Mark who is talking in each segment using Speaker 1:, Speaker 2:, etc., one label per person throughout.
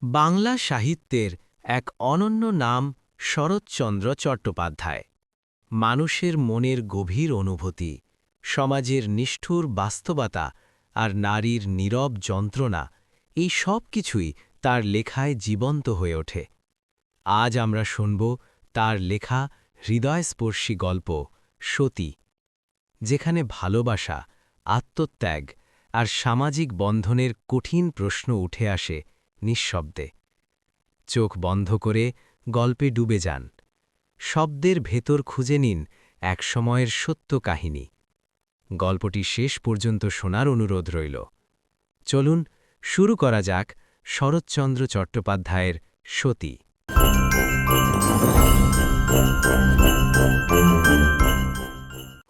Speaker 1: বাংলা সাহিত্যের এক অনন্য নাম শরৎচন্দ্র চট্টোপাধ্যায়। মানুষের মনের গভীর অনুভূতি, সমাজের নিষ্ঠুর বাস্তবতা আর নারীর নীরব যন্ত্রণা, এই সব কিছুই তার লেখায় জীবন্ত হয়ে ওঠে। আজ আমরা শুনব তার লেখা হৃদয়স্পর্শী গল্প সতী, যেখানে ভালোবাসা, আত্মত্যাগ আর সামাজিক বন্ধনের কঠিন প্রশ্ন উঠে আসে নিঃশব্দে। চোখ বন্ধ করে গল্পে ডুবে যান, শব্দের ভেতর খুঁজে নিন এক সময়ের সত্য কাহিনী। গল্পটি শেষ পর্যন্ত শোনার অনুরোধ রইল। চলুন শুরু করা যাক শরৎচন্দ্র চট্টোপাধ্যায়ের সতী।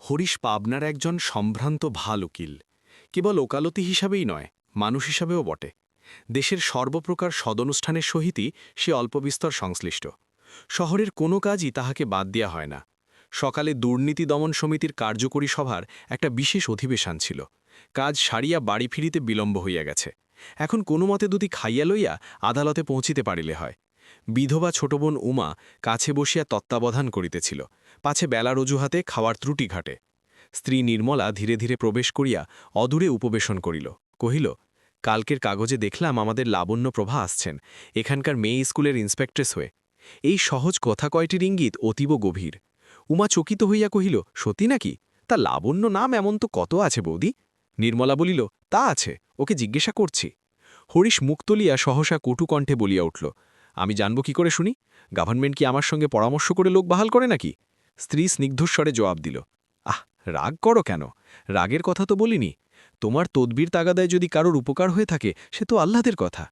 Speaker 2: হরিশ পাবনার একজন সম্ভ্রান্ত ভাল উকিল, কেবল ওকালতি হিসাবেই নয়, মানুষ হিসাবেও বটে। দেশের সর্বপ্রকার সদনুষ্ঠানের সহিতই সে অল্পবিস্তর সংশ্লিষ্ট। শহরের কোনো কাজই তাহাকে বাদ দেওয়া হয় না। সকালে দুর্নীতি দমন সমিতির কার্যকরী সভার একটা বিশেষ অধিবেশন ছিল। কাজ সারিয়া বাড়ি ফিরিতে বিলম্ব হইয়া গেছে। এখন কোনো মতে দুটি খাইয়া লইয়া আদালতে পৌঁছিতে পারিলে হয়। বিধবা ছোট বোন উমা কাছে বসিয়া তত্ত্বাবধান করিতেছিল, পাছে বেলার অজুহাতে খাওয়ার ত্রুটি ঘাটে। স্ত্রী নির্মলা ধীরে ধীরে প্রবেশ করিয়া অদূরে উপবেশন করিল, কহিল, কালকের কাগজে দেখলাম আমাদের লাবণ্য প্রভা আসছেন, এখানকার মেয়ে স্কুলের ইন্সপেক্ট্রেস হয়ে। এই সহজ কথা কয়টির ইঙ্গিত অতীব গভীর। উমা চকিত হইয়া কহিল, সত্যি নাকি? তা লাবণ্য নাম এমন তো কত আছে বৌদি। নির্মলা বলিল, তা আছে, ওকে জিজ্ঞাসা করছি। হরিশ মুখ তুলিয়া সহসা কটুকণ্ঠে বলিয়া উঠল, আমি জানব কি করে শুনি? গভর্নমেন্ট কি আমার সঙ্গে পরামর্শ করে লোক বাহাল করে নাকি? স্ত্রী স্নিগ্ধস্বরে জবাব দিল, আহ, রাগ করো কেন? রাগের কথা তো বলিনি। তোমার তদবির তাগাদায় যদি কারোর উপকার হয়ে থাকে সে তো আহ্লাদের কথা।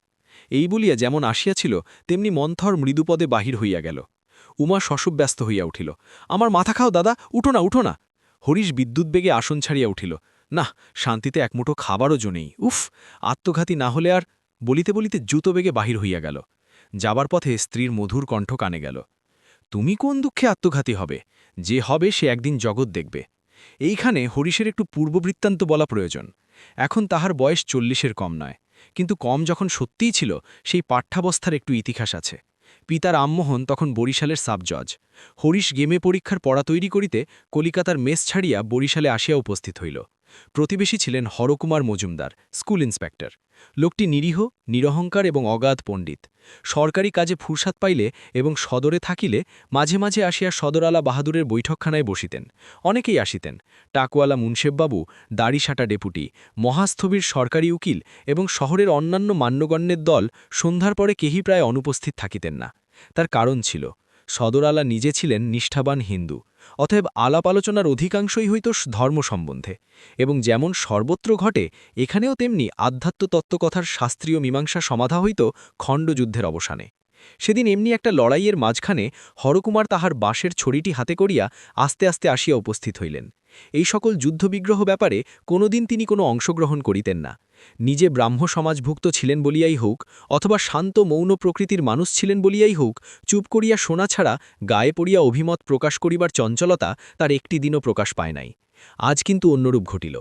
Speaker 2: এই বলিয়া যেমন আসিয়াছিল তেমনি মন্থর মৃদুপদে বাহির হইয়া গেল। উমা শশব্যস্ত হইয়া উঠিল, আমার মাথা খাও দাদা, উঠো না উঠো না। হরিশ বিদ্যুৎ বেগে আসন ছাড়িয়া উঠিল, না, শান্তিতে একমুঠো খাবারও জনেই, উফ, আত্মঘাতী না হলে আর। বলিতে বলিতে জুতো বেগে বাহির হইয়া গেল। যাবার পথে স্ত্রীর মধুর কণ্ঠ কানে গেল, তুমি কোন দুঃখে আত্মঘাতী হবে? যে হবে সে একদিন জগৎ দেখবে। এইখানে হরিশের একটু পূর্ববৃত্তান্ত বলা প্রয়োজন। এখন তাহার বয়স 40-এর কম নয়, কিন্তু কম যখন সত্যিই ছিল সেই পাঠ্যাবস্থার একটু ইতিহাস আছে। পিতা রামমোহন তখন বরিশালের সাব জজ। হরিশ গেমে পরীক্ষার পড়া তৈরি করিতে কলিকাতার মেস ছাড়িয়া বরিশালে আসিয়া উপস্থিত হইল। প্রতিবেশী ছিলেন হরকুমার মজুমদার, স্কুল ইন্সপেক্টর। লোকটি নিরীহ, নিরহংকার এবং অগাধ পণ্ডিত। সরকারি কাজে ফুরসাত পাইলে এবং সদরে থাকিলে মাঝে মাঝে আসিয়া সদরআলা বাহাদুরের বৈঠকখানায় বসিতেন। অনেকেই আসিতেন, টাকওয়ালা মুন্সেববাবু, দাড়িসাটা ডেপুটি, মহাস্থবির সরকারি উকিল এবং শহরের অন্যান্য মান্যগণ্যের দল। সন্ধ্যার পরে কেহি প্রায় অনুপস্থিত থাকিতেন না। তার কারণ ছিল, সদরআলা নিজে ছিলেন নিষ্ঠাবান হিন্দু, অতএব আলাপ আলোচনার অধিকাংশই হইত ধর্ম সম্বন্ধে, এবং যেমন সর্বত্র ঘটে এখানেও তেমনি আধ্যাত্ম তত্ত্বকথার শাস্ত্রীয় মীমাংসা সমাধা হইত খণ্ডযুদ্ধের অবসানে। সেদিন এমনি একটা লড়াইয়ের মাঝখানে হরকুমার তাহার বাঁশের ছড়িটি হাতে করিয়া আস্তে আস্তে আসিয়া উপস্থিত হইলেন। এই সকল যুদ্ধবিগ্রহ ব্যাপারে কোনোদিন তিনি কোনো অংশগ্রহণ করিতেন না। নিজে ব্রাহ্ম সমাজভুক্ত ছিলেন বলিয়াই হোক, অথবা শান্ত মৌন প্রকৃতির মানুষ ছিলেন বলিয়াই হোক, চুপ করিয়া শোনা ছাড়া গায়ে পড়িয়া অভিমত প্রকাশ করিবার চঞ্চলতা তার একটি দিনও প্রকাশ পায় নাই। আজ কিন্তু অন্যরূপ ঘটিল।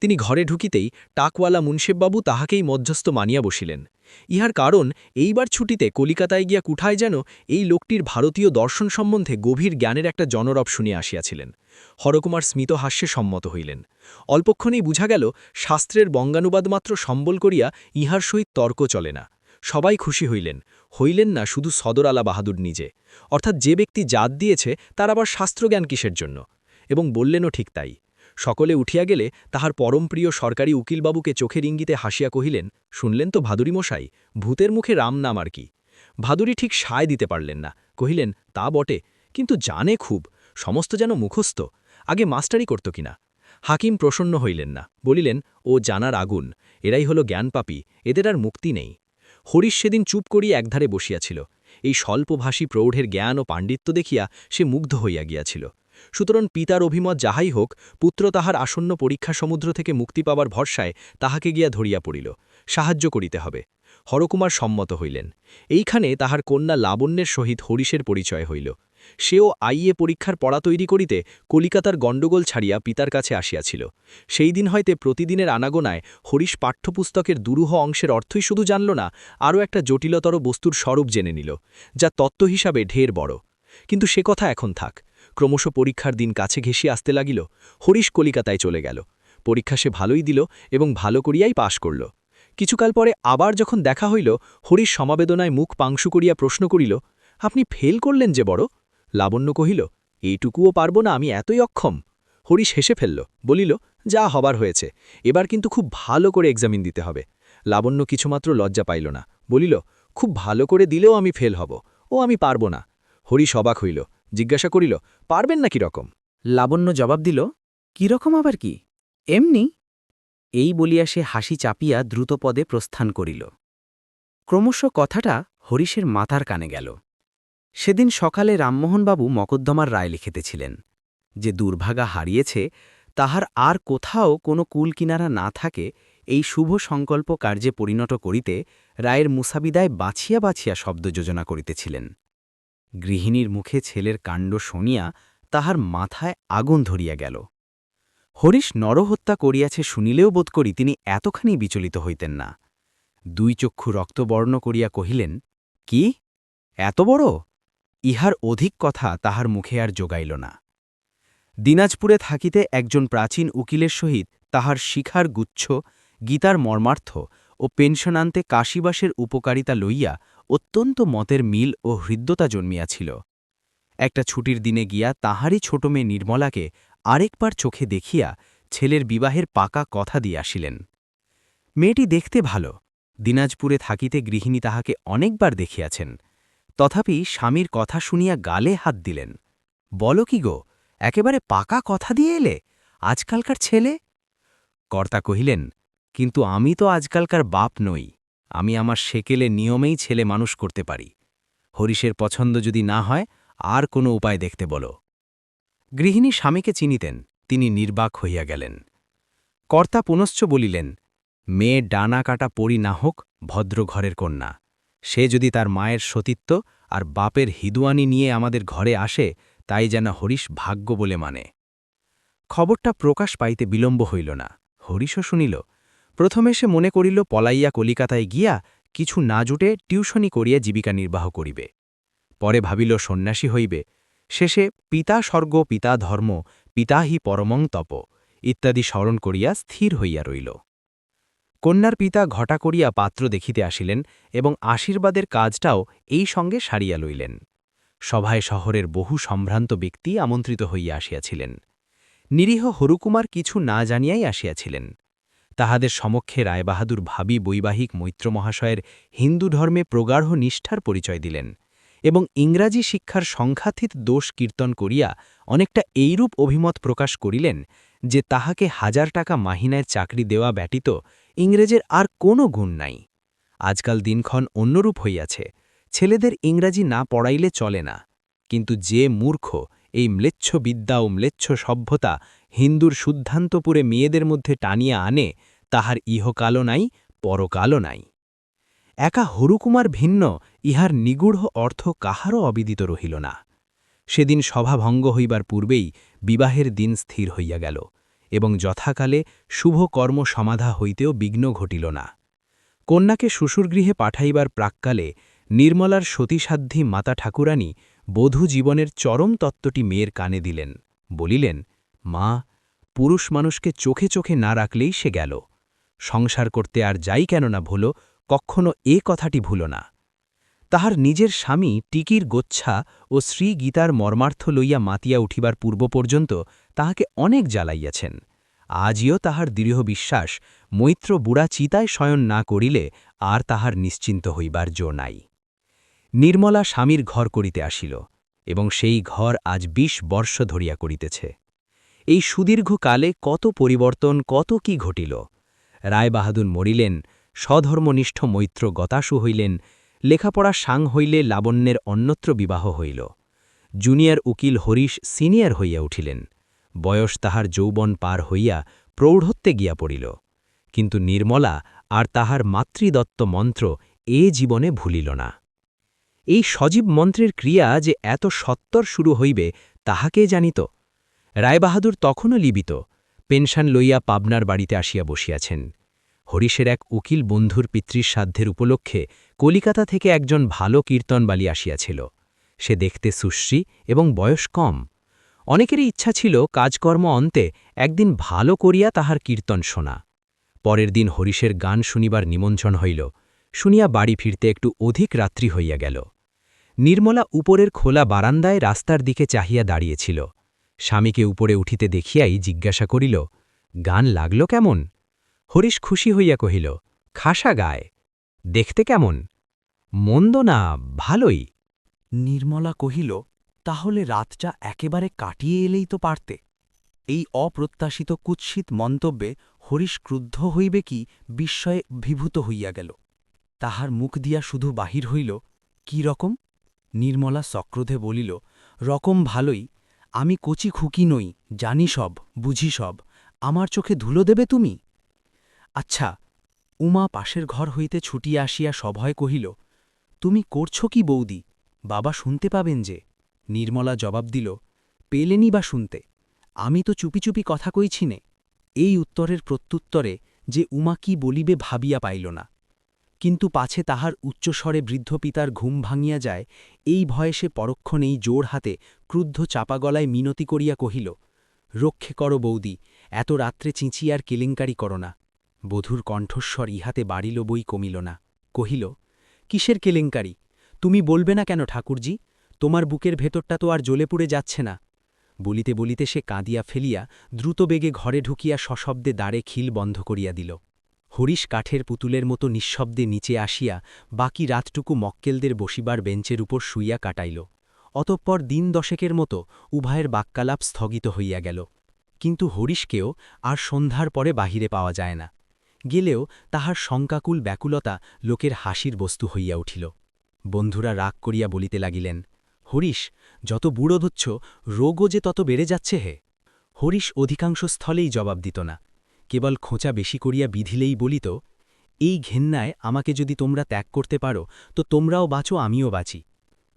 Speaker 2: তিনি ঘরে ঢুকিতেই টাকওয়ালা মুন্সেববাবু তাহাকেই মধ্যস্থ মানিয়া বসিলেন। ইহার কারণ, এইবার ছুটিতে কলিকাতায় গিয়া কুঠায় যেন এই লোকটির ভারতীয় দর্শন সম্বন্ধে গভীর জ্ঞানের একটা জনরব শুনিয়া আসিয়াছিলেন। হরকুমার স্মিত হাস্যে সম্মত হইলেন। অল্পক্ষণেই বুঝা গেল শাস্ত্রের বঙ্গানুবাদ মাত্র সম্বল করিয়া ইহার সহিত তর্ক চলে না। সবাই খুশি হইলেন না শুধু সদরআলা বাহাদুর নিজে, অর্থাৎ যে ব্যক্তি জাত দিয়েছে তার আবার শাস্ত্রজ্ঞান কিসের জন্য, এবং বললেনও ঠিক তাই। সকলে উঠিয়া গেলে তাহার পরমপ্রিয় সরকারি উকিলবাবুকে চোখের ইঙ্গিতে হাসিয়া কহিলেন, শুনলেন তো ভাদুরী মশাই, ভূতের মুখে রাম নাম আর কি। ভাদুরী ঠিক সায় দিতে পারলেন না, কহিলেন, তা বটে, কিন্তু জানে খুব, সমস্ত যেন মুখস্থ, আগে মাস্টারি করত কিনা। হাকিম প্রসন্ন হইলেন না, বলিলেন, ও জানার আগুন, এরাই হল জ্ঞানপাপী, এদের আর মুক্তি নেই। হরিশ সেদিন চুপ করিয়া একধারে বসিয়াছিল। এই স্বল্পভাষী প্রৌঢ়ের জ্ঞান ও পাণ্ডিত্য দেখিয়া সে মুগ্ধ হইয়া গিয়াছিল। সুতরাং পিতার অভিমত যাহাই হোক, পুত্র তাহার আসন্ন পরীক্ষা সমুদ্র থেকে মুক্তি পাবার ভরসায় তাহাকে গিয়া ধরিয়া পড়িল, সাহায্য করিতে হবে। হরকুমার সম্মত হইলেন। এইখানে তাহার কন্যা লাবণ্যের সহিত হরিশের পরিচয় হইল। সেও আইএ পরীক্ষার পড়া তৈরি করিতে কলিকাতার গণ্ডগোল ছাড়িয়া পিতার কাছে আসিয়াছিল। সেই দিন হইতে প্রতিদিনের আনাগোনায় হরিশ পাঠ্যপুস্তকের দুরূহ অংশের অর্থই শুধু জানল না, আরও একটা জটিলতর বস্তুর স্বরূপ জেনে নিল, যা তত্ত্ব হিসাবে ঢের বড়। কিন্তু সে কথা এখন থাক। ক্রমশ পরীক্ষার দিন কাছে ঘেঁষিয়ে আসতে লাগিল। হরিশ কলিকাতায় চলে গেল। পরীক্ষা সে ভালোই দিল এবং ভালো করিয়াই পাশ করল। কিছুকাল পরে আবার যখন দেখা হইল, হরিশ সমবেদনায় মুখ পাংশু করিয়া প্রশ্ন করিল, আপনি ফেল করলেন যে বড়? লাবণ্য কহিল, এইটুকুও পারব না, আমি এতই অক্ষম। হরিশ হেসে ফেলল, বলিল, যা হবার হয়েছে, এবার কিন্তু খুব ভালো করে এক্সামিন দিতে হবে। লাবণ্য কিছুমাত্র লজ্জা পাইল না, বলিল, খুব ভালো করে দিলেও আমি ফেল হব, ও আমি পারব না। হরিশ অবাক হইল, জিজ্ঞাসা করিল, পারবেন না কি রকম?
Speaker 3: লাবণ্য জবাব দিল, কিরকম আবার কি? এমনি। এই বলিয়া সে হাসি চাপিয়া দ্রুতপদে প্রস্থান করিল। ক্রমশ কথাটা হরিশের মাথার কানে গেল। সেদিন সকালে রামমোহনবাবু মকদ্দমার রায় লিখিতেছিলেন, যে দুর্ভাগা হারিয়েছে, তাহার আর কোথাও কোনো কুলকিনারা না থাকে, এই শুভ সংকল্প কার্যে পরিণত করিতে রায়ের মুসাবিদায় বাছিয়া বাছিয়া শব্দ যোজনা করিতেছিলেন। গৃহিণীর মুখে ছেলের কাণ্ড শুনিয়া তাহার মাথায় আগুন ধরিয়া গেল। হরিশ নরহত্যা করিয়াছে শুনিলেও বোধ করি তিনি এতখানি বিচলিত হইতেন না। দুই চক্ষু রক্তবর্ণ করিয়া কহিলেন, কি, এত বড়? ইহার অধিক কথা তাহার মুখে আর যোগাইল না। দিনাজপুরে থাকিতে একজন প্রাচীন উকিলের সহিত তাহার শিখার গুচ্ছ, গীতার মর্মার্থ ও পেনশনান্তে কাশীবাসের উপকারিতা লইয়া অত্যন্ত মতের মিল ও হৃদ্যতা জন্মিয়াছিল। একটা ছুটির দিনে গিয়া তাহারই ছোট মেয়ে নির্মলাকে আরেকবার চোখে দেখিয়া ছেলের বিবাহের পাকা কথা দিয়ে আসিলেন। মেয়েটি দেখতে ভালো, দিনাজপুরে থাকিতে গৃহিণী তাহাকে অনেকবার দেখিয়াছেন। তথাপি স্বামীর কথা শুনিয়া গালে হাত দিলেন। বল কি গো, একেবারে পাকা কথা দিয়ে এলে? আজকালকার ছেলে? কর্তা কহিলেন, কিন্তু আমি তো আজকালকার বাপ নই, আমি আমার সেকেলে নিয়মেই ছেলে মানুষ করতে পারি। হরিশের পছন্দ যদি না হয়, আর কোনো উপায় দেখতে বলো। গৃহিণী স্বামীকে চিনিতেন, তিনি নির্বাক হইয়া গেলেন। কর্তা পুনশ্চ বলিলেন, মেয়ে ডানা কাটা পরি না হোক, ভদ্র ঘরের কন্যা। সে যদি তার মায়ের সতীত্ব আর বাপের হিদুয়ানি নিয়ে আমাদের ঘরে আসে, তাই যেন হরিশ ভাগ্য বলে মানে। খবরটা প্রকাশ পাইতে বিলম্ব হইল না। হরিশও শুনিল। প্রথমে সে মনে করিল পলাইয়া কলিকাতায় গিয়া কিছু না জুটে টিউশনি করিয়া জীবিকা নির্বাহ করিবে। পরে ভাবিল সন্ন্যাসী হইবে। শেষে পিতা স্বর্গ, পিতা ধর্ম, পিতা হি পরমং তপ ইত্যাদি স্মরণ করিয়া স্থির হইয়া রইল। কন্যার পিতা ঘটা করিয়া পাত্র দেখিতে আসিলেন এবং আশীর্বাদের কাজটাও এই সঙ্গে সারিয়া লইলেন। সভায় শহরের বহু সম্ভ্রান্ত ব্যক্তি আমন্ত্রিত হইয়া আসিয়াছিলেন। নিরীহ হরুকুমার কিছু না জানিয়াই আসিয়াছিলেন। তাহাদের সমক্ষে রায়বাহাদুর ভাবী বৈবাহিক মৈত্র মহাশয়ের হিন্দু ধর্মে প্রগাঢ় নিষ্ঠার পরিচয় দিলেন এবং ইংরাজি শিক্ষার সংখ্যাতীত দোষ কীর্তন করিয়া অনেকটা এইরূপ অভিমত প্রকাশ করিলেন যে তাহাকে 1000 টাকা মাহিনায় চাকরি দেওয়া ব্যতীত ইংরেজের আর কোনো গুণ নাই। আজকাল দিনক্ষণ অন্যরূপ হইয়াছে, ছেলেদের ইংরাজি না পড়াইলে চলে না। কিন্তু যে মূর্খ এই ম্লেচ্ছ বিদ্যা ও ম্লেচ্ছ সভ্যতা হিন্দুর শুদ্ধান্তপুরে মেয়েদের মধ্যে টানিয়া আনে, তাহার ইহকালও নাই, পরকালও নাই। একা হরুকুমার ভিন্ন ইহার নিগূঢ় অর্থ কাহারও অবিদিত রহিল না। সেদিন সভা ভঙ্গ হইবার পূর্বেই বিবাহের দিন স্থির হইয়া গেল এবং যথাকালে শুভ কর্ম সমাধা হইতেও বিঘ্ন ঘটিল না। কন্যাকে শ্বশুরগৃহে পাঠাইবার প্রাক্কালে নির্মলার সতীসাধ্যী মাতা ঠাকুরানী বধূ জীবনের চরম তত্ত্বটি মেয়ের কানে দিলেন। বলিলেন, মা, পুরুষ মানুষকে চোখে চোখে না রাখলেই সে গেল। সংসার করতে আর যাই কেন না ভুলো, কখনো এ কথাটি ভুলো না। তাহার নিজের স্বামী টিকির গোচ্ছা ও শ্রী গীতার মর্মার্থ লইয়া মাতিয়া উঠিবার পূর্ব পর্যন্ত তাহাকে অনেক জ্বালাইয়াছেন। আজিও তাহার দৃঢ় বিশ্বাস, মৈত্র বুড়া চিতায় শয়ন না করিলে আর তাহার নিশ্চিন্ত হইবার জো নাই। নির্মলা স্বামীর ঘর করিতে আসিল এবং সেই ঘর আজ 20 বর্ষ ধরিয়া করিতেছে। এই সুদীর্ঘ কালে কত পরিবর্তন, কত কি ঘটিল। রায়বাহাদুর মরিলেন, স্বধর্মনিষ্ঠ মৈত্র গতাসু হইলেন, লেখাপড়া সাং হইলে লাবণ্যের অন্যত্র বিবাহ হইল। জুনিয়র উকিল হরিশ সিনিয়র হইয়া উঠিলেন। বয়স তাহার যৌবন পার হইয়া প্রৌঢ়ত্বে গিয়া পড়িল। কিন্তু নির্মলা আর তাহার মাতৃদত্ত মন্ত্র এ জীবনে ভুলিল না। এই সজীব মন্ত্রের ক্রিয়া যে এত সত্বর শুরু হইবে তাহা কে জানিত। রায়বাহাদুর তখনও লিবিত, পেনশন লইয়া পাবনার বাড়িতে আসিয়া বসিয়াছেন। হরিশের এক উকিল বন্ধুর পিতৃশ্রাদ্ধের উপলক্ষে কলিকাতা থেকে একজন ভালো কীর্তনবালী আসিয়াছিল। সে দেখতে সুশ্রী এবং বয়স কম। অনেকেরই ইচ্ছা ছিল কাজকর্ম অন্তে একদিন ভালো করিয়া তাহার কীর্তন শোনা। পরের দিন হরিশের গান শুনিবার নিমন্ত্রণ হইল। শুনিয়া বাড়ি ফিরতে একটু অধিক রাত্রি হইয়া গেল। নির্মলা উপরের খোলা বারান্দায় রাস্তার দিকে চাহিয়া দাঁড়িয়েছিল। স্বামীকে উপরে উঠিতে দেখিয়াই জিজ্ঞাসা করিল, গান লাগল কেমন? হরিশ খুশি হইয়া কহিল, খাসা গায়। দেখতে কেমন? মন্দ না, ভালোই।
Speaker 4: নির্মলা কহিল, তাহলে রাতটা একেবারে কাটিয়ে এলেই তো পারতে। এই অপ্রত্যাশিত কুৎসিত মন্তব্যে হরিশ ক্রুদ্ধ হইবে কি বিস্ময়ে বিভূত হইয়া গেল। তাহার মুখ দিয়া শুধু বাহির হইল, কি রকম? নির্মলা সক্রোধে বলিল, রকম ভালোই। আমি কচি খুকি নই, জানি সব, বুঝি সব। আমার চোখে ধুলো দেবে তুমি? আচ্ছা। উমা পাশের ঘর হইতে ছুটিয়া আসিয়া সভয় কহিল, তুমি করছ কি বৌদি? বাবা শুনতে পাবেন যে। নির্মলা জবাব দিল, পেলেনি বা শুনতে? আমি তো চুপি চুপি কথা কইছি নে। এই উত্তরের প্রত্যুত্তরে যে উমা কি বলিবে ভাবিয়া পাইল না। কিন্তু পাছে তাহার উচ্চস্বরে বৃদ্ধ পিতার ঘুম ভাঙিয়া যায়, এই ভয়ে সে পরক্ষণেই জোর হাতে ক্রুদ্ধ চাপা গলায় মিনতি করিয়া কহিল, রক্ষে করো বৌদি, এত রাত্রে চিঁচি আর কেলেঙ্কারি করো না। বধূর কণ্ঠস্বর ইহাতে বাড়িল বই কমিল না। কহিল, কিসের কেলেঙ্কারি? তুমি বলবে না কেন ঠাকুরজি? তোমার বুকের ভেতরটা তো আর জ্বলে পুড়ে যাচ্ছে না। বলিতে বলিতে সে কাঁদিয়া ফেলিয়া দ্রুত বেগে ঘরে ঢুকিয়া সশব্দে দ্বারে খিল বন্ধ করিয়া দিল। হরিশ কাঠের পুতুলের মতো নিঃশব্দে নিচে আসিয়া বাকি রাতটুকু মক্কেলদের বসিবার বেঞ্চের উপর শুইয়া কাটাইল। অতঃপর দিন দশেকের মতো উভয়ের বাক্যালাপ স্থগিত হইয়া গেল। কিন্তু হরিশকেও আর সন্ধ্যার পরে বাহিরে পাওয়া যায় না। গেলেও তাহার শঙ্কাকুল ব্যাকুলতা লোকের হাসির বস্তু হইয়া উঠিল। বন্ধুরা রাগ করিয়া বলিতে লাগিলেন, হরিশ, যত বুড়ো হচ্ছ রোগও যে তত বেড়ে যাচ্ছে হে। হরিশ অধিকাংশ স্থলেই জবাব দিত না, কেবল খোঁচা বেশি করিয়া বিধিলেই বলিত, এই ঘেন্নায় আমাকে যদি তোমরা ত্যাগ করতে পারো তো তোমরাও বাঁচো, আমিও বাঁচি।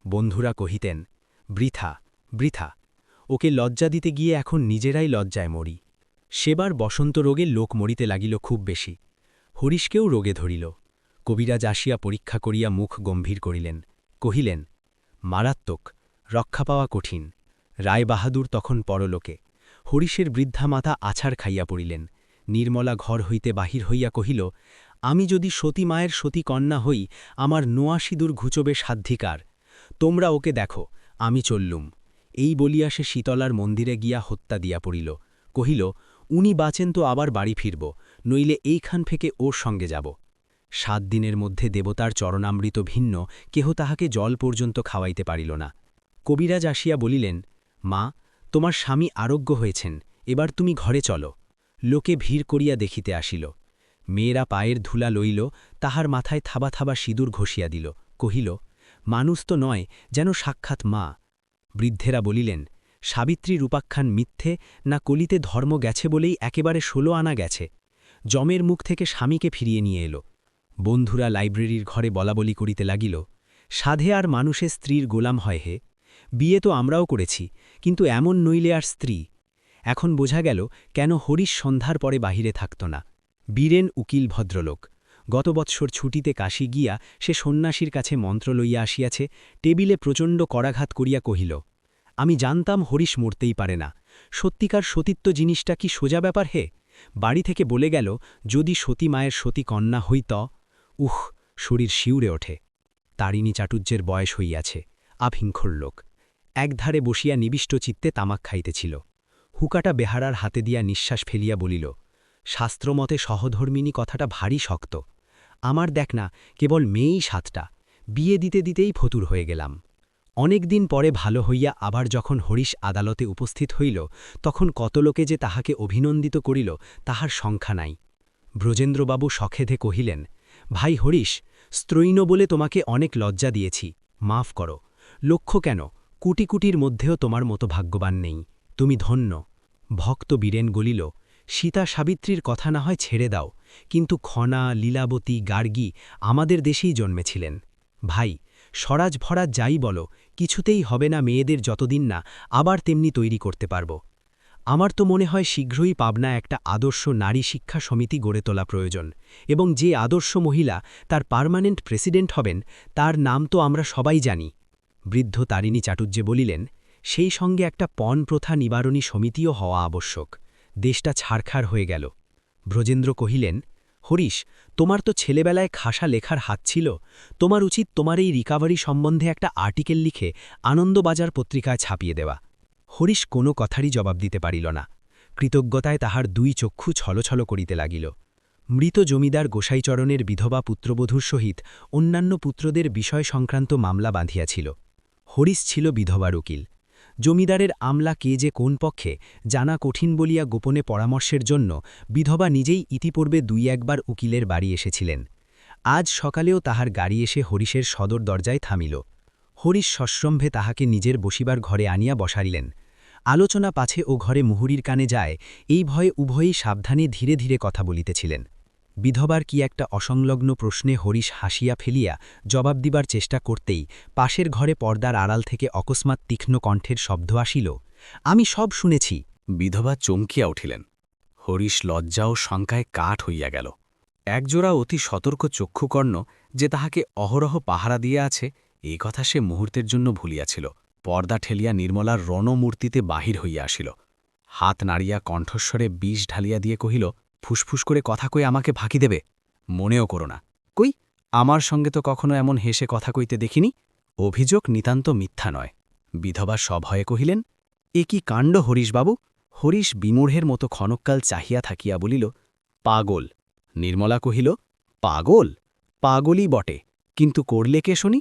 Speaker 4: বন্ধুরা কহিতেন, বৃথা বৃথা, ওকে লজ্জা দিতে গিয়ে এখন নিজেরাই লজ্জায় মরি। সেবার বসন্ত রোগে লোক মরিতে লাগিল খুব বেশি। হরিশকেও রোগে ধরিল। কবিরাজ আসিয়া পরীক্ষা করিয়া মুখ গম্ভীর করিলেন, কহিলেন, মারাত্মক, রক্ষা পাওয়া কঠিন। রায়বাহাদুর তখন পরলোকে। হরিশের বৃদ্ধা মাতা আছাড় খাইয়া পড়িলেন। নির্মলা ঘর হইতে বাহির হইয়া কহিল, আমি যদি সতী মায়ের সতী কন্যা হই, আমার নোয়া সিঁদুর ঘুচবে সাধ্ধিকার। তোমরা ওকে দেখো, আমি চললুম। এই বলিয়া সে শীতলার মন্দিরে গিয়া হত্যা দিয়া পড়িল। কহিল, উনি বাঁচেন তো আবার বাড়ি ফিরব, নইলে এইখান থেকে ওর সঙ্গে যাব। 7 দিনের মধ্যে দেবতার চরণামৃত ভিন্ন কেহ তাহাকে জল পর্যন্ত খাওয়াইতে পারিল না। কবিরাজ আসিয়া বলিলেন, মা, তোমার স্বামী আরোগ্য হয়েছেন, এবার তুমি ঘরে চলো। লোকে ভিড় করিয়া দেখিতে আসিল। মেয়েরা পায়ের ধুলা লইল, তাহার মাথায় থাবা থাবা সিঁদুর ঘষিয়া দিল। কহিল, মানুষ তো নয়, যেন সাক্ষাৎ মা। বৃদ্ধেরা বলিলেন, সাবিত্রীর উপাখ্যান মিথ্যে না কলিতে ধর্ম গেছে বলেই একেবারে 16 আনা গেছে। যমের মুখ থেকে স্বামীকে ফিরিয়ে নিয়ে এলো। বন্ধুরা লাইব্রেরির ঘরে বলাবলি করিতে লাগিল, সাধে আর মানুষে স্ত্রীর গোলাম হয় হে। বিয়ে তো আমরাও করেছি, কিন্তু এমন নইলে আর স্ত্রী। এখন বোঝা গেল কেন হরিশ সন্ধ্যার পরে বাহিরে থাকত না। বীরেন উকিল ভদ্রলোক। গত বৎসর ছুটিতে কাশী গিয়া সে সন্ন্যাসীর কাছে মন্ত্র লইয়া আসিয়াছে। টেবিলে প্রচণ্ড করাঘাত করিয়া কহিল, আমি জানতাম হরিশ মরতেই পারে না। সত্যিকার সতীত্ব জিনিসটা কি সোজা ব্যাপার হে? বাড়ি থেকে বলে গেল, যদি সতী মায়ের সতী কন্যা হই ত। শরীর শিউরে ওঠে। তারিণী চাটুর্যের বয়স হইয়াছে, আভিংখর লোক। একধারে বসিয়া নিবিষ্ট চিত্তে তামাক খাইতেছিল। হুকাটা বেহারার হাতে দিয়া নিঃশ্বাস ফেলিয়া বলিল, শাস্ত্রমতে সহধর্মিনী কথাটা ভারী শক্ত। আমার দেখ না, কেবল মেয়েই 7টা, বিয়ে দিতে দিতেই ফতুর হয়ে গেলাম। অনেক দিন পরে ভালো হইয়া আবার যখন হরিশ আদালতে উপস্থিত হইল, তখন কত লোকে যে তাহাকে অভিনন্দিত করিল তাহার সংখ্যা নাই। ব্রজেন্দ্রবাবু সখেধে কহিলেন, ভাই হরিশ, স্ত্রৈণ বলে তোমাকে অনেক লজ্জা দিয়েছি, মাফ করো। লক্ষ্য কেন, কুটি কুটির মধ্যেও তোমার মতো ভাগ্যবান নেই, তুমি ধন্য। ভক্ত বীরেন গলিল, সীতা সাবিত্রীর কথা না হয় ছেড়ে দাও, কিন্তু খনা, লীলাবতী, গার্গী আমাদের দেশেই জন্মেছিলেন। ভাই,
Speaker 1: স্বরাজ ভরা যাই বলো, কিছুতেই হবে না মেয়েদের যতদিন না আবার তেমনি তৈরি করতে পারব। আমার তো মনে হয় শীঘ্রই পাবনা একটা আদর্শ নারী শিক্ষা সমিতি গড়ে তোলা প্রয়োজন, এবং যে আদর্শ মহিলা তার পার্মানেন্ট প্রেসিডেন্ট হবেন তার নাম তো আমরা সবাই জানি। বৃদ্ধ তারিণী চাটুর্যে বলিলেন, সেই সঙ্গে একটা পণ প্রথা নিবারণী সমিতিও হওয়া আবশ্যক। দেশটা ছারখার হয়ে গেল। ব্রজেন্দ্র কহিলেন, হরিশ, তোমার তো ছেলেবেলায় খাসা লেখার হাত ছিল, তোমার উচিত তোমার এই রিকাভারি সম্বন্ধে একটা আর্টিকেল লিখে আনন্দবাজার পত্রিকায় ছাপিয়ে দেওয়া। হরিশ কোনো কথারই জবাব দিতে পারিল না। কৃতজ্ঞতায় তাহার দুই চক্ষু ছলছল করিতে লাগিল। মৃত জমিদার গোসাইচরণের বিধবা পুত্রবধূর সহিত অন্যান্য পুত্রদের বিষয় সংক্রান্ত মামলা বাঁধিয়াছিল। হরিশ ছিল বিধবার উকিল। জমিদারের আমলা কে যে কোন পক্ষে জানা কঠিন বলিয়া গোপনে পরামর্শের জন্য বিধবা নিজেই ইতিপূর্বে দুই একবার উকিলের বাড়ি এসেছিলেন। আজ সকালেও তাহার গাড়ি এসে হরিশের সদর দরজায় থামিল। হরিশ সশ্রম্ভে তাহাকে নিজের বসিবার ঘরে আনিয়া বসাইলেন। আলোচনা পাছে ও ঘরে মুহুরীর কানে যায়, এই ভয়ে উভয়েই সাবধানে ধীরে ধীরে কথা বলিতেছিলেন। বিধবার কি একটা অসংলগ্ন প্রশ্নে হরিশ হাসিয়া ফেলিয়া জবাব দিবার চেষ্টা করতেই পাশের ঘরে পর্দার আড়াল থেকে অকস্মাৎ তীক্ষ্ণ কণ্ঠের শব্দ আসিল, আমি সব শুনেছি।
Speaker 3: বিধবা চমকিয়া উঠিলেন। হরিশ লজ্জা ও শঙ্কায় কাঠ হইয়া গেল। একজোড়া অতি সতর্ক চক্ষুকর্ণ যে তাহাকে অহরহ পাহারা দিয়া আছে, এই কথা সে মুহূর্তের জন্য ভুলিয়াছিল। পর্দা ঠেলিয়া নির্মলার রণমূর্তিতে বাহির হইয়া আসিল। হাত নাড়িয়া কণ্ঠস্বরে বিষ ঢালিয়া দিয়ে কহিল, ফুসফুস করে কথা কই আমাকে ফাঁকি দেবে? মনেও করো না। কই, আমার সঙ্গে তো কখনো এমন হেসে কথা কইতে দেখিনি। অভিযোগ নিতান্ত মিথ্যা নয়। বিধবা সভয়ে কহিলেন, এ কি কাণ্ড হরিশবাবু? হরিশ বিমূঢ়ের মতো ক্ষণকাল চাহিয়া থাকিয়া বলিল, পাগল। নির্মলা কহিল, পাগল? পাগলই বটে, কিন্তু করলে কে শুনি?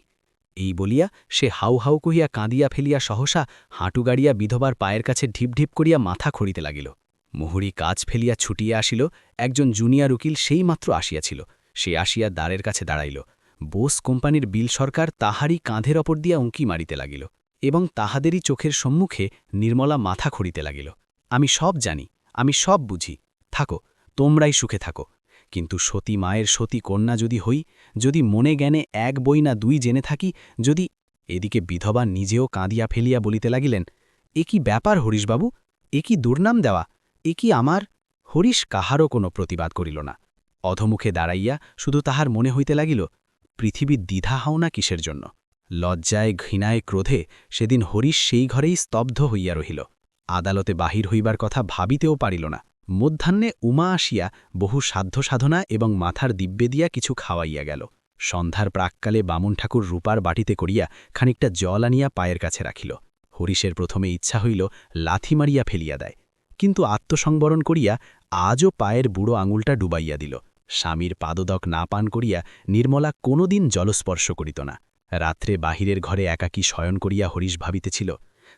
Speaker 3: এই বলিয়া সে হাউ হাউ কহিয়া কাঁদিয়া ফেলিয়া সহসা হাঁটু গাড়িয়া বিধবার পায়ের কাছে ঢিপ ঢিপ করিয়া মাথা খড়িতে লাগিল। মুহুরী কাজ ফেলিয়া ছুটিয়া আসিল। একজন জুনিয়র উকিল সেইমাত্র আসিয়াছিল। সে আসিয়া দ্বারের কাছে দাঁড়াইল। বোস কোম্পানির বিল সরকার তাহারই কাঁধের ওপর দিয়া উঁকি মারিতে লাগিল, এবং তাহাদেরই চোখের সম্মুখে নির্মলা মাথা খড়িতে লাগিল। আমি সব জানি, আমি সব বুঝি, থাকো, তোমরাই সুখে থাকো। কিন্তু সতী মায়ের সতী কন্যা যদি হই, যদি মনে জ্ঞানে এক বই না দুই জেনে থাকি, যদি... এদিকে বিধবা নিজেও কাঁদিয়া ফেলিয়া বলিতে লাগিলেন, এ কি ব্যাপার হরিশবাবু? এ কি দুর্নাম দেওয়া? এ কি আমার? হরিশ কাহারও কোনো প্রতিবাদ করিল না। অধমুখে দাঁড়াইয়া শুধু তাহার মনে হইতে লাগিল, পৃথিবীর দ্বিধা হও না কিসের জন্য? লজ্জায় ঘৃণায় ক্রোধে সেদিন হরিশ সেই ঘরেই স্তব্ধ হইয়া রহিল। আদালতে বাহির হইবার কথা ভাবিতেও পারিল না। মধ্যাহ্নে উমা আসিয়া বহু সাধ্য সাধনা এবং মাথার দিব্যে দিয়া কিছু খাওয়াইয়া গেল। সন্ধ্যার প্রাককালে বামুন ঠাকুর রূপার বাটিতে করিয়া খানিকটা জল আনিয়া পায়ের কাছে রাখিল। হরিশের প্রথমে ইচ্ছা হইল লাথি মারিয়া ফেলিয়া দেয়, কিন্তু আত্মসংবরণ করিয়া আজও পায়ের বুড়ো আঙুলটা ডুবাইয়া দিল। স্বামীর পাদদক না পান করিয়া নির্মলা কোনোদিন জলস্পর্শ করিত না। রাত্রে বাহিরের ঘরে একাকী শয়ন করিয়া হরিশ ভাবিতেছিল,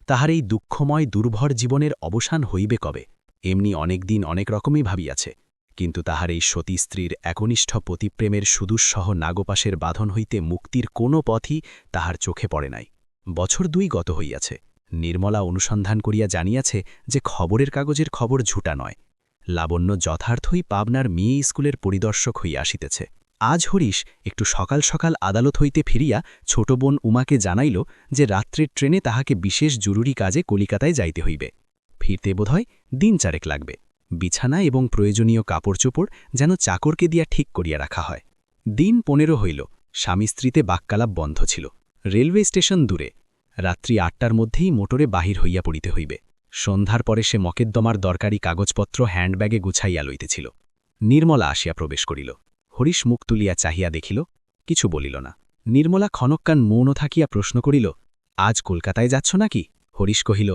Speaker 3: তাহার এই দুঃখময় দুর্ভর জীবনের অবসান হইবে কবে? এমনি অনেক দিন অনেক রকমই ভাবিয়াছে, কিন্তু তাহার এই সতী স্ত্রীর একনিষ্ঠ পতিপ্রেমের সুদুঃসহ নাগপাশের বাঁধন হইতে মুক্তির কোনো পথই তাহার চোখে পড়ে নাই। বছর দুই গত হইয়াছে। নির্মলা অনুসন্ধান করিয়া জানিয়াছে যে খবরের কাগজের খবর ঝুটা নয়। লাবণ্য যথার্থই পাবনার মেয়ে স্কুলের পরিদর্শক হইয়া আসিতেছে। আজ হরিশ একটু সকাল সকাল আদালত হইতে ফিরিয়া ছোট বোন উমাকে জানাইল যে রাত্রের ট্রেনে তাহাকে বিশেষ জরুরি কাজে কলিকাতায় যাইতে হইবে। ফিরতে বোধহয় দিন চারেক লাগবে। বিছানা এবং প্রয়োজনীয় কাপড়চোপড় যেন চাকরকে দিয়া ঠিক করিয়া রাখা হয়। দিন 15 হইল। স্বামী স্ত্রীতে বাক্যালাপ বন্ধ ছিল। রেলওয়ে স্টেশন দূরে। রাত্রি 8টার মধ্যেই মোটরে বাহির হইয়া পড়িতে হইবে। সন্ধ্যার পরে সে মকেদ্দমার দরকারি কাগজপত্র হ্যান্ডব্যাগে গুছাইয়া লইতেছিল। নির্মলা আসিয়া প্রবেশ করিল। হরিশ মুখ তুলিয়া চাহিয়া দেখিল, কিছু বলিল না। নির্মলা ক্ষণকান মৌন থাকিয়া প্রশ্ন করিল, আজ কলকাতায় যাচ্ছ নাকি? হরিশ কহিল,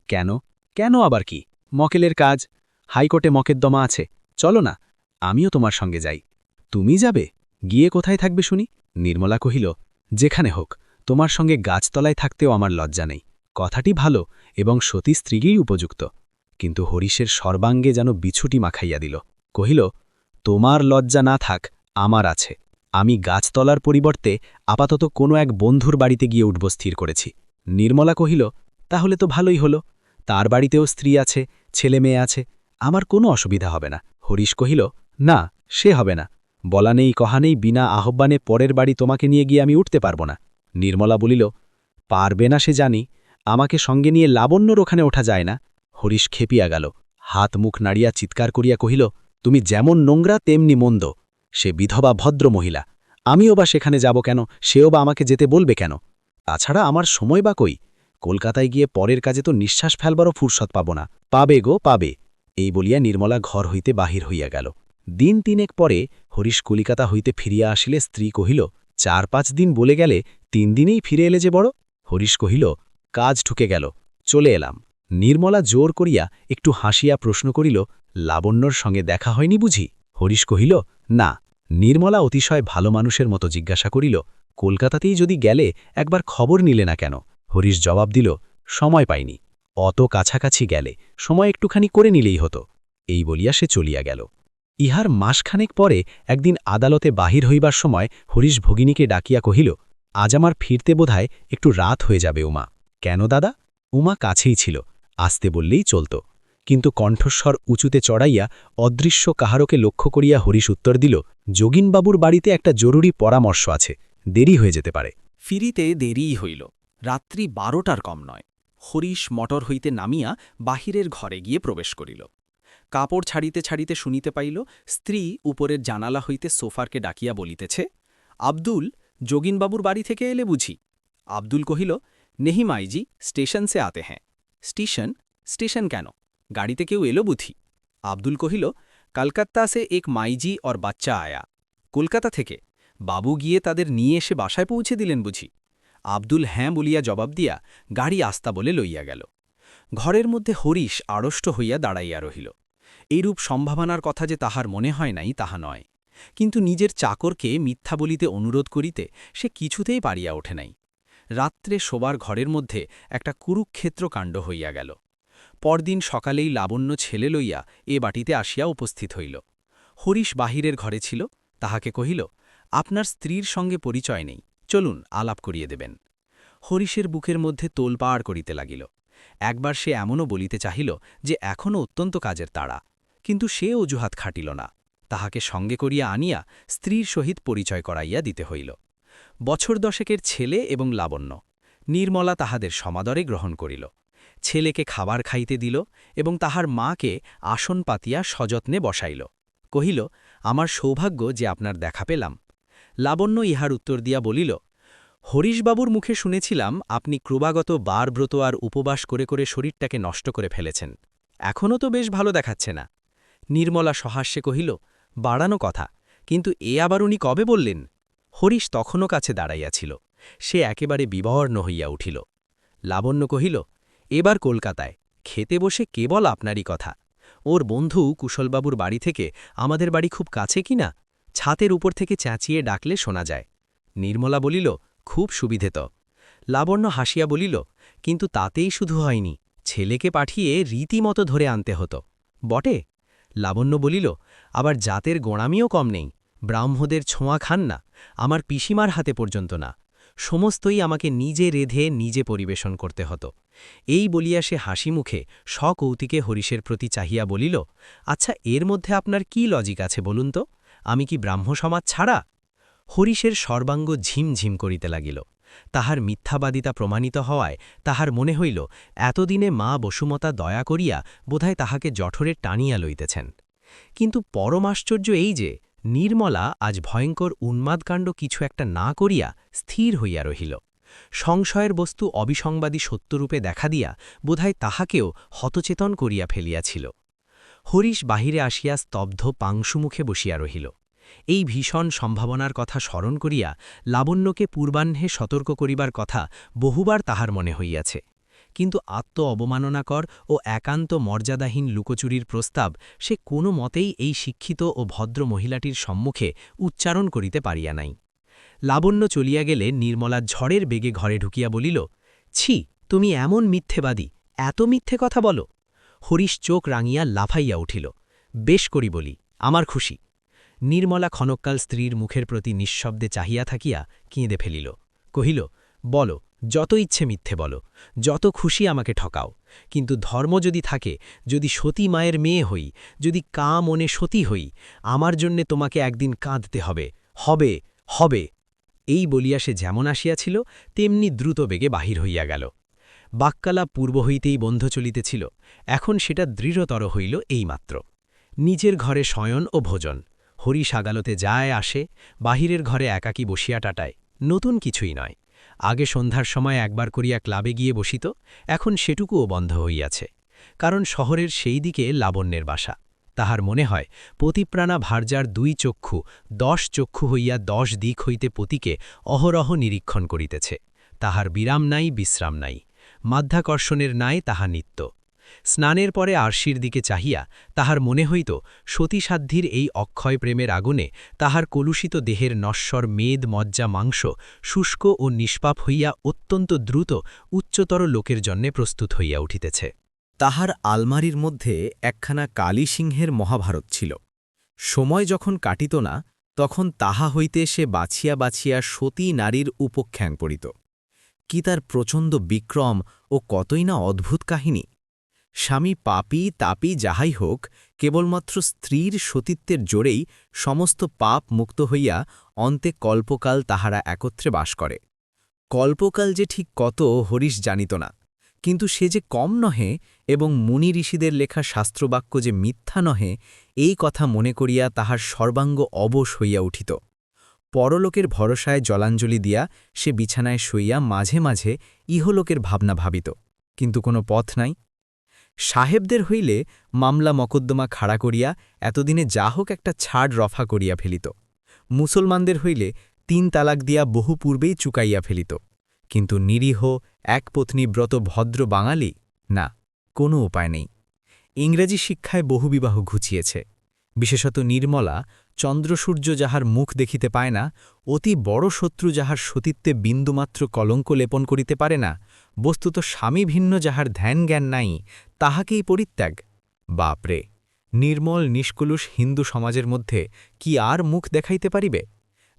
Speaker 3: কেন? কেন আবার কি? মকেলের কাজ, হাইকোর্টে মকেদ্দমা আছে, চলো না, আমিও তোমার সঙ্গে যাই। তুমি যাবে? গিয়ে কোথায় থাকবে শুনি? নির্মলা কহিল, যেখানে হোক, তোমার সঙ্গে গাছতলায় থাকতেও আমার লজ্জা নেই। কথাটি ভালো এবং সতী স্ত্রীই উপযুক্ত। কিন্তু হরিশের সর্বাঙ্গে যেন বিছুটি মাখাইয়া দিল। কহিল, তোমার লজ্জা না থাক, আমার আছে। আমি গাছতলার পরিবর্তে আপাতত কোনো এক বন্ধুর বাড়িতে গিয়ে উঠব স্থির করেছি। নির্মলা কহিল, তাহলে তো ভালোই হলো। তার বাড়িতেও স্ত্রী আছে, ছেলে মেয়ে আছে, আমার কোনো অসুবিধা হবে না। হরিশ কহিল, না, সে হবে না। বলা নেই কহা নেই বিনা আহ্বানে পরের বাড়ি তোমাকে নিয়ে গিয়ে আমি উঠতে পারব না। নির্মলা বলিল, পারবে না সে জানি, আমাকে সঙ্গে নিয়ে লাবণ্যর ওখানে ওঠা যায় না। হরিশ খেপিয়া গেল, হাত মুখ নাড়িয়া চিৎকার করিয়া কহিল, তুমি যেমন নোংরা তেমনি মন্দ। সে বিধবা ভদ্র মহিলা, আমিও বা সেখানে যাব কেন, সেও বা আমাকে যেতে বলবে কেন? তাছাড়া আমার সময় বা কই? কলকাতায় গিয়ে পরের কাজে তো নিঃশ্বাস ফেলবারও ফুরসত পাব না। পাবে গো পাবে। এই বলিয়া নির্মলা ঘর হইতে বাহির হইয়া গেল। দিন তিনেক পরে হরিশ কলিকাতা হইতে ফিরিয়া আসিলে স্ত্রী কহিল, 4-5 দিন বলে গেলে 3 দিনেই ফিরে এলে যে বড়। হরিশ কহিল, কাজ ঢুকে গেল, চলে এলাম। নির্মলা জোর করিয়া একটু হাসিয়া প্রশ্ন করিল, লাবণ্যর সঙ্গে দেখা হয়নি বুঝি? হরিশ কহিল, না। নির্মলা অতিশয় ভালো মানুষের মতো জিজ্ঞাসা করিল, কলকাতাতেই যদি গেলে একবার খবর নিলে না কেন? হরিশ জবাব দিল, সময় পাইনি। অত কাছাকাছি গেলে সময় একটুখানি করে নিলেই হতো। এই বলিয়া সে চলিয়া গেল। ইহার মাসখানেক পরে একদিন আদালতে বাহির হইবার সময় হরিশ ভগিনীকে ডাকিয়া কহিল, আজ আমার ফিরতে বোধহয় একটু রাত হয়ে যাবে উমা। কেন দাদা? উমা কাছেই ছিল, আসতে বললেই চলত। কিন্তু কণ্ঠস্বর উঁচুতে চড়াইয়া অদৃশ্য কাহারকে লক্ষ্য করিয়া হরিশ উত্তর দিল, যোগিনবাবুর বাড়িতে একটা জরুরি পরামর্শ আছে, দেরি হয়ে যেতে পারে।
Speaker 5: ফিরিতে দেরিই হইল। রাত্রি 12টার কম নয়। হরিশ মটর হইতে নামিয়া বাহিরের ঘরে গিয়ে প্রবেশ করিল। কাপড় ছাড়িতে ছাড়িতে শুনিতে পাইল, স্ত্রী উপরের জানালা হইতে সোফারকে ডাকিয়া বলিতেছে, আব্দুল, যোগিনবাবুর বাড়ি থেকে এলে বুঝি? আব্দুল কহিল, নেহি মাইজি, স্টেশন সে আতে হ্যাঁ। স্টেশন? স্টেশন কেন? গাড়িতে কেউ এলো বুঝি? আব্দুল কহিল, কলকাতা সে এক মাইজি और বাচ্চা আয়া। কলকাতা থেকে? বাবু গিয়ে তাদের নিয়ে এসে বাসায় পৌঁছে দিলেন বুঝি? আব্দুল হ্যাঁ বলিয়া জবাব দিয়া গাড়ি আস্তা বলে লইয়া গেল। ঘরের মধ্যে হরিশ আড়ষ্ট হইয়া দাঁড়াইয়া রহিল। এইরূপ সম্ভাবনার কথা যে তাহার মনে হয় নাই তাহা নয়, কিন্তু নিজের চাকরকে মিথ্যা বলিতে অনুরোধ করিতে সে কিছুতেই পারিয়া ওঠে নাই। রাত্রে শোবার ঘরের মধ্যে একটা কুরুক্ষেত্র কাণ্ড হইয়া গেল। পরদিন সকালেই লাবণ্য ছেলে লইয়া এ বাটিতে আসিয়া উপস্থিত হইল। হরিশ বাহিরের ঘরে ছিল, তাহাকে কহিল, আপনার স্ত্রীর সঙ্গে পরিচয় নেই, চলুন আলাপ করিয়ে দেবেন। হরিশের বুকের মধ্যে তোলপাড় করিতে লাগিল। একবার সে এমনও বলিতে চাহিল যে এখনও অত্যন্ত কাজের তাড়া, কিন্তু সে অজুহাত খাটিল না। তাহাকে সঙ্গে করিয়া আনিয়া স্ত্রীর সহিত পরিচয় করাইয়া দিতে হইল। বছর দশেকের ছেলে এবং লাবণ্য। নির্মলা তাহাদের সমাদরে গ্রহণ করিল। ছেলেকে খাবার খাইতে দিল এবং তাহার মাকে আসন পাতিয়া সযত্নে বসাইল। কহিল, আমার সৌভাগ্য যে আপনার দেখা পেলাম। লাবণ্য ইহার উত্তর দিয়া বলিল, হরিশবাবুর মুখে শুনেছিলাম আপনি ক্রমাগত বারব্রত আর উপবাস করে করে শরীরটাকে নষ্ট করে ফেলেছেন। এখনও তো বেশ ভালো দেখাচ্ছে না। নির্মলা সহাস্যে কহিল, বাড়ানো কথা, কিন্তু এ আবার উনি কবে বললেন? হরিশ তখনও কাছে দাঁড়াইয়াছিল। সে একেবারে বিবর্ণ হইয়া উঠিল। লাবণ্য কহিল, এবার কলকাতায় খেতে বসে কেবল আপনারই কথা। ওর বন্ধু কুশলবাবুর বাড়ি থেকে আমাদের বাড়ি খুব কাছে কিনা? ছাতের উপর থেকে চেঁচিয়ে ডাকলে শোনা যায়। নির্মলা বলিল, খুব সুবিধে তো। লাবণ্য হাসিয়া বলিল, কিন্তু তাতেই শুধু হয়নি, ছেলেকে পাঠিয়ে রীতিমতো ধরে আনতে হতো। বটে? লাবণ্য বলিল, আবার জাতের গোঁড়ামিও কম নেই। ব্রাহ্মদের ছোঁয়া খান না, আমার পিসিমার হাতে পর্যন্ত না। সমস্তই আমাকে নিজে রেধে নিজে পরিবেশন করতে হতো। এই বলিয়া সে হাসি মুখে সকৌতিকে হরিশের প্রতি চাহিয়া বলিল, আচ্ছা, এর মধ্যে আপনার কি লজিক আছে বলুন তো? আমি কি ব্রাহ্ম সমাজ ছাড়া? হরিশের সর্বাঙ্গ ঝিমঝিম করিতে লাগিল। তাহার মিথ্যাবাদিতা প্রমাণিত হওয়ায় তাহার মনে হইল এতদিনে মা বসুমতা দয়া করিয়া বোধহয় তাহাকে জঠরে টানিয়া লইতেছেন। কিন্তু পরমাশ্চর্য এই যে নির্মলা আজ ভয়ঙ্কর উন্মাদকাণ্ড কিছু একটা না করিয়া স্থির হইয়া রহিল। সংশয়ের বস্তু অবিসংবাদী সত্যরূপে দেখা দিয়া বোধহয় তাহাকেও হতচেতন করিয়া ফেলিয়াছিল। হরিশ বাহিরে আসিয়া স্তব্ধ পাংশুমুখে বসিয়া রহিল। এই ভীষণ সম্ভাবনার কথা স্মরণ করিয়া লাবণ্যকে পূর্বাহ্নে সতর্ক করিবার কথা বহুবার তাহার মনে হইয়াছে, কিন্তু আত্ম অবমাননাকর ও একান্ত মর্যাদাহীন লুকোচুরির প্রস্তাব সে কোনো মতেই এই শিক্ষিত ও ভদ্র মহিলাটির সম্মুখে উচ্চারণ করিতে পারিয়া নাই। লাবণ্য চলিয়া গেলে নির্মলা ঝড়ের বেগে ঘরে ঢুকিয়া বলিল, ছি, তুমি এমন মিথ্যেবাদী, এত মিথ্যে কথা বলো? হরিশ চোখ রাঙিয়া লাফাইয়া উঠিল। বেশ করি বলি, আমার খুশি। নির্মলা ক্ষণকাল স্ত্রীর মুখের প্রতি নিঃশব্দে চাহিয়া থাকিয়া কেঁদে ফেলিল। কহিল, বলো, যত ইচ্ছে মিথ্যে বলো, যত খুশি আমাকে ঠকাও,
Speaker 1: কিন্তু ধর্ম যদি থাকে, যদি সতী মায়ের মেয়ে হই, যদি মনে সতী হই, আমার জন্যে তোমাকে একদিন কাঁদতে হবে, হবে, হবে। এই বলিয়া সে যেমন আসিয়াছিল তেমনি দ্রুত বেগে বাহির হইয়া গেল। বাক্যালা পূর্ব হইতেই বন্ধ চলিতেছিল, এখন সেটা দৃঢ়তর হইল এইমাত্র। নিজের ঘরে শয়ন ও ভোজন, হরিশ আগালতে যায় আসে, বাহিরের ঘরে একাকী বসিয়া টাটায়, নতুন কিছুই নয়। আগে সন্ধ্যার সময় একবার করিয়া ক্লাবে গিয়ে বসিত, এখন সেটুকুও বন্ধ হইয়াছে। কারণ শহরের সেই দিকে লাবণ্যের বাসা। তাহার মনে হয় পতিপ্রাণা ভার্যার 2 চক্ষু 10 চক্ষু হইয়া 10 দিক হইতে পতিকে অহরহ নিরীক্ষণ করিতেছে। তাহার বিরাম নাই, বিশ্রাম নাই, মাধ্যাকর্ষণের নাই তাহা নিত্য। স্নানের পরে আরশির দিকে চাহিয়া তাহার মনে হইত সতীসাধ্যির এই অক্ষয় প্রেমের আগুনে তাহার কলুষিত দেহের নশ্বর মেদ মজ্জা মাংস শুষ্ক ও নিষ্পাপ হইয়া অত্যন্ত দ্রুত উচ্চতর লোকের জন্যে প্রস্তুত হইয়া উঠিতেছে।
Speaker 3: তাহার আলমারির মধ্যে একখানা কালী সিংহের মহাভারত ছিল। সময় যখন কাটিত না, তখন তাহা হইতে সে বাছিয়া বাছিয়া সতী নারীর উপখ্যাং পড়িত। কি তার প্রচণ্ড বিক্রম ও কতই না অদ্ভুত কাহিনী! স্বামী পাপী তাপী যাহাই হোক, কেবলমাত্র স্ত্রীর সতীত্বের জোরেই সমস্ত পাপ মুক্ত হইয়া অন্তে কল্পকাল তাহারা একত্রে বাস করে। কল্পকাল যে ঠিক কত হরিশ জানিত না, কিন্তু সে যে কম নহে এবং মুনি ঋষিদের লেখা শাস্ত্রবাক্য যে মিথ্যা নহে, এই কথা মনে করিয়া তাহার সর্বাঙ্গ অবশ হইয়া উঠিত। পরলোকের ভরসায় জলাঞ্জলি দিয়া সে বিছানায় শুইয়া মাঝে মাঝে ইহলোকের ভাবনা ভাবিত, কিন্তু কোনো পথ নাই। সাহেবদের হইলে মামলা মকদ্দমা খাড়া করিয়া এতদিনে যা হোক একটা ছাড় রফা করিয়া ফেলিত। মুসলমানদের হইলে 3 তালাক দিয়া বহু পূর্বেই চুকাইয়া ফেলিত। কিন্তু নিরীহ একপত্নীব্রত ভদ্র বাঙালি, না, কোনো উপায় নেই। ইংরেজি শিক্ষায় বহু বিবাহ ঘুচিয়েছে। বিশেষত নির্মলা, চন্দ্রসূর্য যাহার মুখ দেখিতে পায় না, অতি বড় শত্রু যাহার সতীত্বে বিন্দুমাত্র কলঙ্ক লেপন করিতে পারে না, বস্তুত স্বামী ভিন্ন যাহার ধ্যান জ্ঞান নাই, তাহাকেই পরিত্যাগ। বাপরে, নির্মল নিষ্কলুষ হিন্দু সমাজের মধ্যে কি আর মুখ দেখাইতে পারিবে?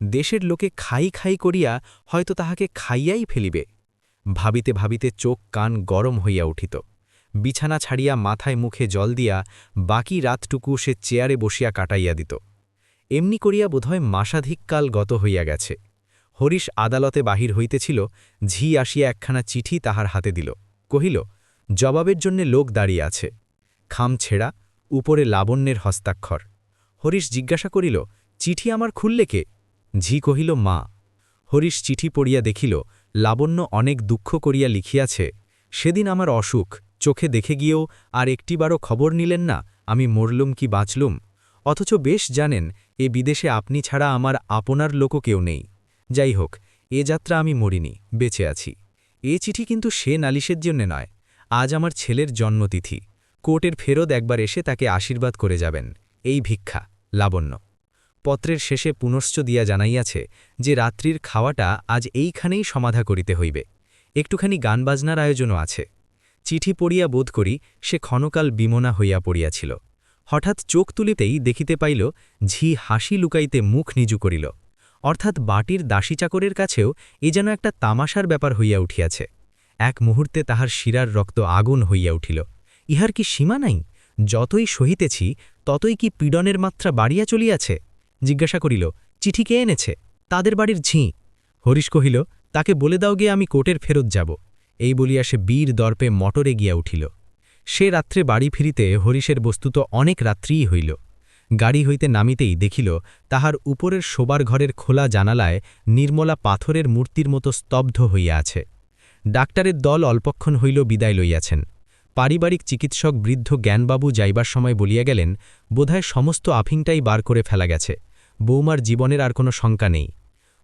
Speaker 3: দেশের লোকে খাই খাই করিয়া হয়তো তাহাকে খাইয়াই ফেলিবে। ভাবিতে ভাবিতে চোখ কান গরম হইয়া উঠিত। বিছানা ছাড়িয়া মাথায় মুখে জল দিয়া বাকি রাতটুকু সে চেয়ারে বসিয়া কাটাইয়া দিত। এমনি করিয়া বোধহয় মাসাধিককাল গত হইয়া গেছে। হরিশ আদালতে বাহির হইতেছিল, ঝি আসিয়া একখানা চিঠি তাহার হাতে দিল, কহিল, জবাবের জন্যে লোক দাঁড়িয়ে আছে। খাম ছেঁড়া, উপরে লাবণ্যের হস্তাক্ষর। হরিশ জিজ্ঞাসা করিল, চিঠি আমার খুললে কে? ঝি কহিল, মা। হরিশ চিঠি পড়িয়া দেখিল, লাবণ্য অনেক দুঃখ করিয়া লিখিয়াছে, সেদিন আমার অসুখ, চোখে দেখে গিয়েও আর একটিবারও খবর নিলেন না আমি মরলুম কি বাঁচলুম, অথচ বেশ জানেন এ বিদেশে আপনি ছাড়া আমার আপনার লোকও কেউ নেই। যাই হোক, এ যাত্রা আমি মরিনি, বেঁচে আছি। এ চিঠি কিন্তু সে নালিশের জন্যে নয়। আজ আমার ছেলের জন্মতিথি, কোর্টের ফেরত একবার এসে তাকে আশীর্বাদ করে যাবেন, এই ভিক্ষা, লাবণ্য। পত্রের শেষে পুনশ্চ দিয়া জানাইয়াছে যে রাত্রির খাওয়াটা আজ এইখানেই সমাধা করিতে হইবে, একটুখানি গানবাজনার আয়োজনও আছে। চিঠি পড়িয়া বোধ করি সে ক্ষণকাল বিমনা হইয়া পড়িয়াছিল। হঠাৎ চোখ তুলিতেই দেখিতে পাইল ঝি হাসি লুকাইতে মুখ নিজু করিল, অর্থাৎ বাটির দাসী চাকরের কাছেও এ যেন একটা তামাশার ব্যাপার হইয়া উঠিয়াছে। এক মুহূর্তে তাহার শিরার রক্ত আগুন হইয়া উঠিল। ইহার কি সীমা নাই? যতই সহিতেছি ততই কি পীড়নের মাত্রা বাড়িয়া চলিয়াছে? জিজ্ঞাসা করিল, চিঠি কে এনেছে? তাদের বাড়ির ঝি। হরিশ কহিল, তাকে বলে দাও গে আমি কোর্টের ফেরত যাব। এই বলিয়া সে বীর দর্পে মটরে গিয়া উঠিল। সে রাত্রে বাড়ি ফিরিতে হরিশের বস্তুত অনেক রাত্রিই হইল। গাড়ি হইতে নামিতেই দেখিল তাহার উপরের শোবার ঘরের খোলা জানালায় নির্মলা পাথরের মূর্তির মতো স্তব্ধ হইয়া আছে। ডাক্তারের দল অল্পক্ষণ হইল বিদায় লইয়াছেন। পারিবারিক চিকিৎসক বৃদ্ধ জ্ঞানবাবু যাইবার সময় বলিয়া গেলেন, বোধহয় সমস্ত আফিংটাই বার করে ফেলা গেছে, বৌমার জীবনের আর কোনো শঙ্কা নেই।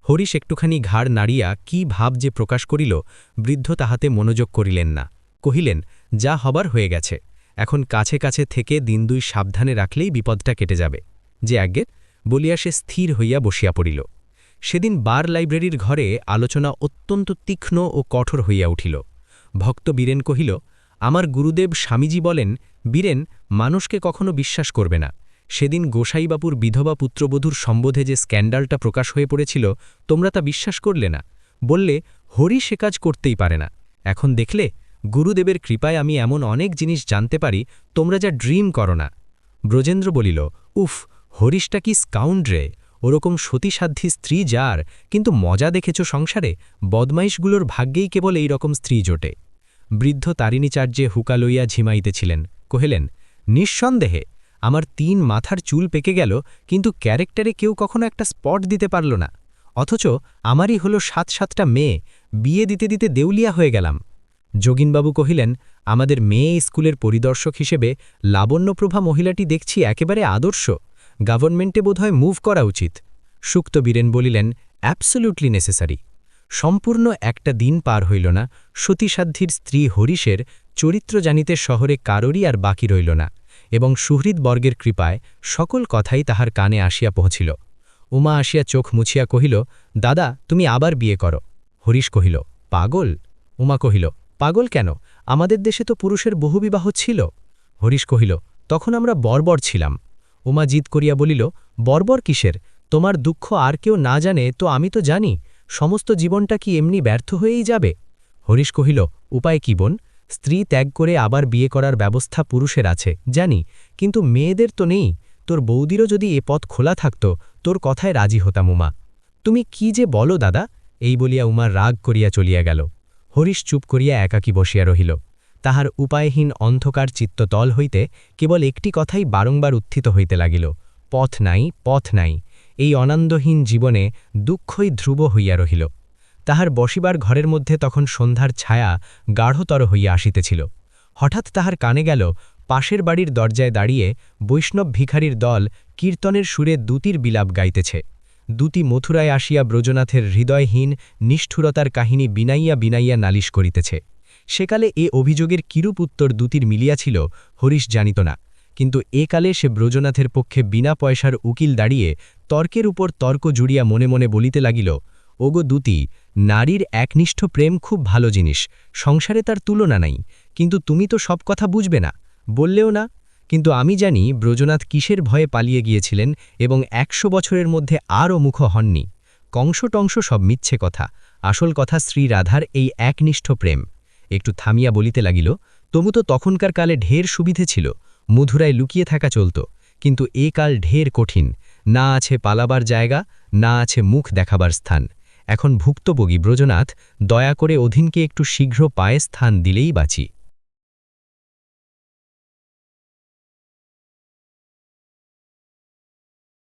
Speaker 3: হরিশ একটুখানি ঘাড় নাড়িয়া কি ভাব যে প্রকাশ করিল, বৃদ্ধ তাহাতে মনোযোগ করিলেন না। কহিলেন, যা হবার হয়ে গেছে, এখন কাছে কাছে থেকে দিন 2 সাবধানে রাখলেই বিপদটা কেটে যাবে। যে আজ্ঞে, বলিয়া সে স্থির হইয়া বসিয়া পড়িল। সেদিন বার লাইব্রেরির ঘরে আলোচনা অত্যন্ত তীক্ষ্ণ ও কঠোর হইয়া উঠিল। ভক্ত বীরেন কহিল, আমার গুরুদেব স্বামীজি বলেন, বীরেন, মানুষকে কখনো বিশ্বাস করবে না। সেদিন গোসাইবাবুর বিধবা পুত্রবধূর সম্বোধে যে স্ক্যান্ডালটা প্রকাশ হয়ে পড়েছিল, তোমরা তা বিশ্বাস করলে না, বললে হরি সে কাজ করতেই পারে না। এখন দেখলে
Speaker 1: গুরুদেবের কৃপায় আমি এমন অনেক জিনিস জানতে পারি তোমরা যা ড্রিম করো না। ব্রজেন্দ্র বলিল, উফ, হরিশটা কি স্কাউন্ড্রে, ওরকম সতীসাধ্যী স্ত্রী যার, কিন্তু মজা দেখেছ সংসারে, বদমাইশগুলোর ভাগ্যেই কেবল এই রকম স্ত্রী জোটে। বৃদ্ধ তারিণীচার্যে হুকা লইয়া ঝিমাইতেছিলেন, কহিলেন, নিঃসন্দেহে আমার 3 মাথার চুল পেকে গেল, কিন্তু ক্যারেক্টারে কেউ কখনো একটা স্পট দিতে পারল না। অথচ আমারই হলো 7-7টা মেয়ে, বিয়ে দিতে দিতে দেউলিয়া হয়ে গেলাম। যোগিনবাবু কহিলেন, আমাদের মেয়ে স্কুলের পরিদর্শক হিসেবে লাবণ্যপ্রভা মহিলাটি দেখছি একেবারে আদর্শ, গভর্নমেন্টে বোধহয় মুভ করা উচিত। সুক্তবীরেন বলিলেন, অ্যাবসোলিউটলি নেসেসারি। সম্পূর্ণ একটা দিন পার হইল না, সতীসাধ্যীর স্ত্রী হরিশের চরিত্র জানিতে শহরে কারোরই আর বাকি রইল না, এবং সুহৃদবর্গের কৃপায় সকল কথাই তাহার কানে আসিয়া পৌঁছিল। উমা আসিয়া চোখ মুছিয়া কহিল, দাদা, তুমি আবার বিয়ে করো। হরিশ কহিল, পাগল? উমা কহিল, পাগল কেন, আমাদের দেশে তো পুরুষের বহুবিবাহ ছিল। হরিশ কহিল, তখন আমরা বর্বর ছিলাম। উমা জিদ করিয়া বলিল, বর্বর কিসের, তোমার দুঃখ আর কেউ না জানে তো আমি তো জানি, সমস্ত জীবনটা কি এমনি ব্যর্থ হয়েই যাবে? হরিশ কহিল, উপায় কি বোন, স্ত্রী ত্যাগ করে আবার বিয়ে করার ব্যবস্থা পুরুষের আছে জানি, কিন্তু মেয়েদের তো নেই। তোর বৌদিরও যদি এ পথ খোলা থাকত, তোর কথায় রাজি হতাম। উমা, তুমি কি যে বলো দাদা, এই বলিয়া উমার রাগ করিয়া চলিয়া গেল। হরিশ চুপ করিয়া একাকী বসিয়া রহিল। তাহার উপায়হীন অন্ধকার চিত্ততল হইতে কেবল একটি কথাই বারংবার উত্থিত হইতে লাগিল, পথ নাই, পথ নাই। এই অনন্দহীন জীবনে দুঃখই ধ্রুব হইয়া রহিল। তাহার বসিবার ঘরের মধ্যে তখন সন্ধ্যার ছায়া গাঢ়তর হইয়া আসিতেছিল। হঠাৎ তাহার কানে গেল, পাশের বাড়ির দরজায় দাঁড়িয়ে বৈষ্ণব ভিখারির দল কীর্তনের সুরে দূতির বিলাপ গাইতেছে। দূতি মথুরায় আসিয়া ব্রজনাথের হৃদয়হীন নিষ্ঠুরতার কাহিনী বিনাইয়া বিনাইয়া নালিশ করিতেছে। সেকালে এ অভিযোগের কিরূপ উত্তর দূতির মিলিয়াছিল হরিশ জানিত না, কিন্তু একালে সে ব্রজনাথের পক্ষে বিনা পয়সার উকিল দাঁড়িয়ে তর্কের উপর তর্ক জুড়িয়া মনে মনে বলিতে লাগিল, ওগো দূতি, নারীর একনিষ্ঠ প্রেম খুব ভালো জিনিস, সংসারে তার তুলনা নাই, কিন্তু তুমি তো সব কথা বুঝবে না, বললেও না। কিন্তু আমি জানি ব্রজনাথ কিসের ভয়ে পালিয়ে গিয়েছিলেন এবং 100 বছরের মধ্যে আরও মুখ হননি। কংস-টংস সব মিথ্যে কথা, আসল কথা শ্রীরাধার এই একনিষ্ঠ প্রেম। একটু থামিয়া বলিতে লাগিল, তবু তো তখনকার কালে ঢের সুবিধে ছিল, মধুরায় লুকিয়ে থাকা চলত, কিন্তু এ কাল ঢের কঠিন, না আছে পালাবার জায়গা, না আছে মুখ দেখাবার স্থান। এখন ভুক্তভোগী ব্রজনাথ, দয়া করে অধীনকে একটু শীঘ্র পায়ে স্থান দিলেই বাঁচি।